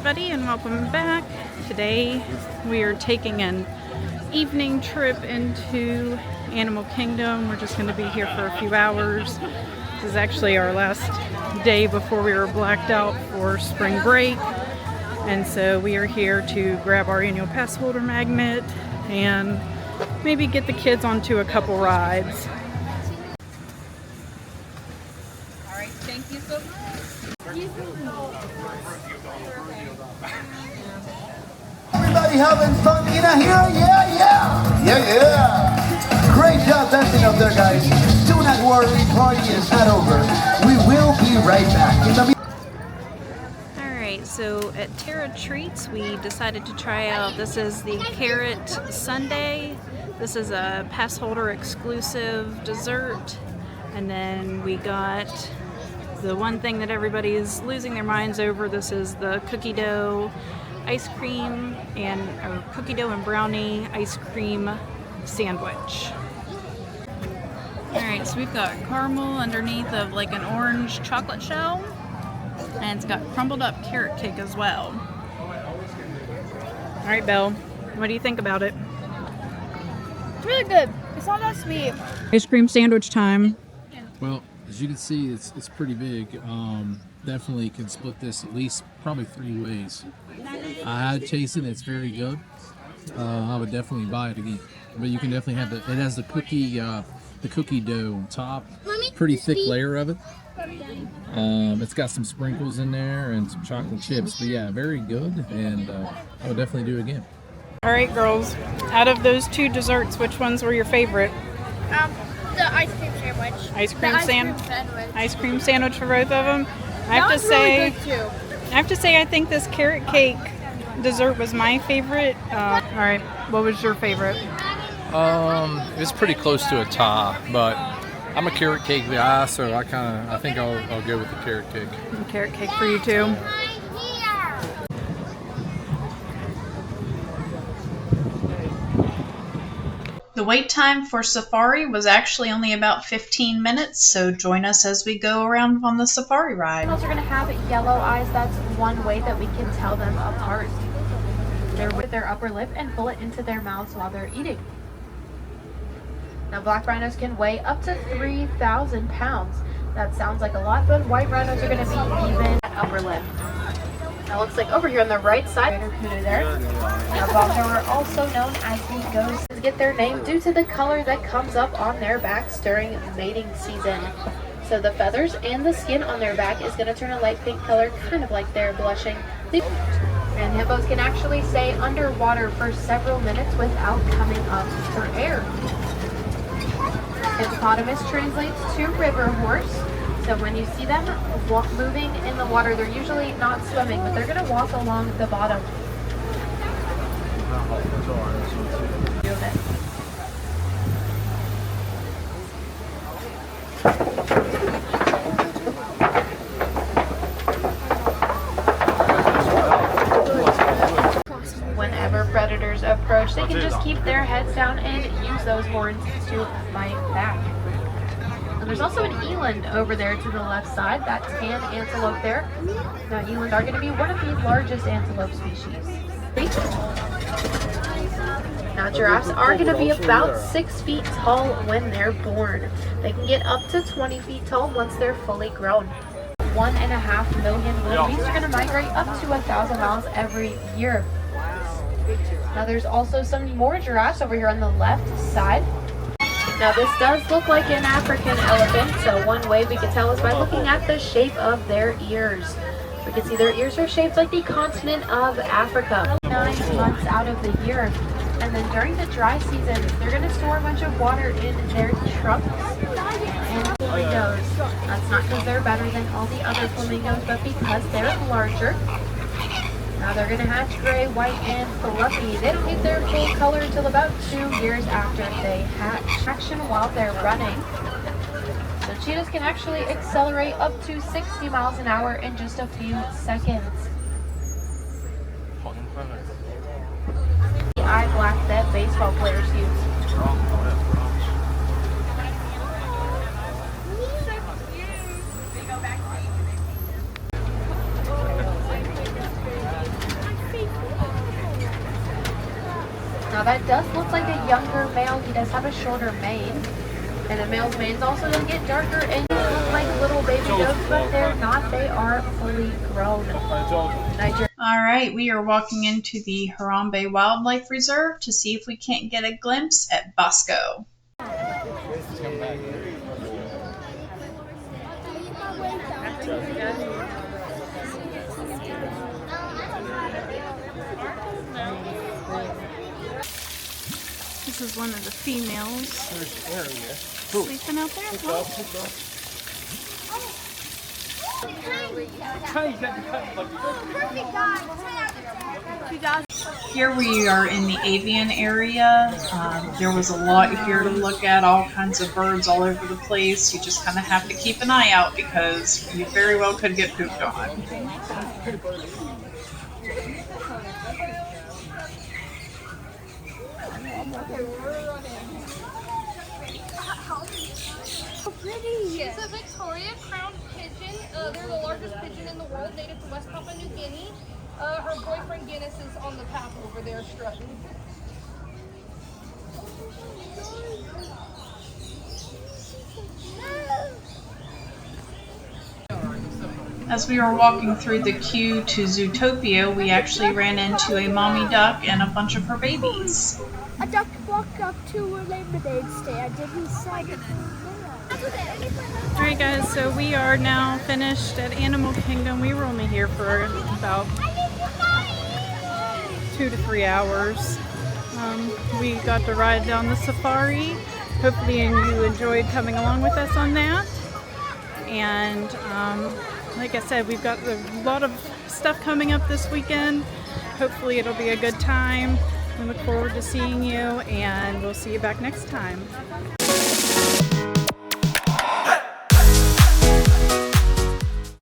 everybody, and welcome back. Today we are taking an evening trip into Animal Kingdom. We're just going to be here for a few hours. This is actually our last day before we were blacked out for spring break, and so we are here to grab our annual pass holder magnet and maybe get the kids onto a couple rides. All right, thank you so much. Everybody having fun in here? Yeah. Great job dancing up there, guys. Do not worry, party is not over. We will be right back. Alright, so at Terra Treats we decided to try out, this is the carrot sundae. This is a pass holder exclusive dessert. And then we got the one thing that everybody is losing their minds over. This is the cookie dough ice cream or cookie dough and brownie ice cream sandwich. Alright, so we've got caramel underneath of like an orange chocolate shell, and it's got crumbled up carrot cake as well. Alright, Belle, what do you think about it? It's really good. It's not that sweet. Ice cream sandwich time. Well, as you can see, it's pretty big. Definitely can split this at least probably 3 ways. I had tasted it. It's very good. I would definitely buy it again. But you can definitely have it has the cookie dough on top. Pretty thick layer of it. It's got some sprinkles in there and some chocolate chips. But yeah, very good, and I would definitely do it again. All right, girls. Out of those 2 desserts, which ones were your favorite? The ice cream sandwich. Ice cream sandwich for both of them. I have to say, I think this carrot cake dessert was my favorite. All right, what was your favorite? It's pretty close to a tie, but I'm a carrot cake guy, so I think I'll go with the carrot cake. And carrot cake for you too. The wait time for safari was actually only about 15 minutes, so join us as we go around on the safari ride. Animals are going to have yellow eyes. That's one way that we can tell them apart. They're with their upper lip and pull it into their mouths while they're eating. Now, black rhinos can weigh up to 3,000 pounds. That sounds like a lot, but white rhinos are going to be even upper lip. Now, looks like over here on the right side, there. Now, bobs are also known as the ghosts. Get their name due to the color that comes up on their backs during mating season. So the feathers and the skin on their back is going to turn a light pink color, kind of like they're blushing. And hippos can actually stay underwater for several minutes without coming up for air. Hippopotamus translates to river horse. So when you see them moving in the water, they're usually not swimming, but they're going to walk along the bottom. Whenever predators approach, they can just keep their heads down and use those horns to fight back. And there's also an eland over there to the left side. That's tan antelope there. Now, elands are going to be one of the largest antelope species. Now, giraffes are going to be about 6 feet tall when they're born. They can get up to 20 feet tall once they're fully grown. 1.5 million wildebeest are going to migrate up to 1,000 miles every year. Now, there's also some more giraffes over here on the left side. Now, this does look like an African elephant, so one way we can tell is by looking at the shape of their ears. We can see their ears are shaped like the continent of Africa. 9 months out of the year. And then during the dry season, they're going to store a bunch of water in their trunks and flamingos. That's not because they're better than all the other flamingos, but because they're larger. Now they're going to hatch gray, white, and fluffy. They don't need their full color until about 2 years after they hatch. Action while they're running. So cheetahs can actually accelerate up to 60 miles an hour in just a few seconds. The eye black that baseball players use. Now that does look like a younger male. He does have a shorter mane. And the male's mane's also going to get darker and look like little baby goats, but they're not. They are fully grown. Alright, we are walking into the Harambe Wildlife Reserve to see if we can't get a glimpse at Bosco. This is one of the females sleeping out there. Here we are in the avian area. There was a lot here to look at, all kinds of birds all over the place. You just kind of have to keep an eye out because you very well could get pooped on. She's a Victoria crowned pigeon. They're the largest pigeon in the world, native to West Papua New Guinea. Her boyfriend Guinness is on the path over there strutting. As we were walking through the queue to Zootopia, we actually ran into a mommy duck and a bunch of her babies. A duck walked up to a lemonade stand and he said, Alright guys, so we are now finished at Animal Kingdom. We were only here for about 2 to 3 hours. We got to ride down the safari. Hopefully you enjoyed coming along with us on that. And like I said, we've got a lot of stuff coming up this weekend. Hopefully it'll be a good time. We look forward to seeing you, and we'll see you back next time.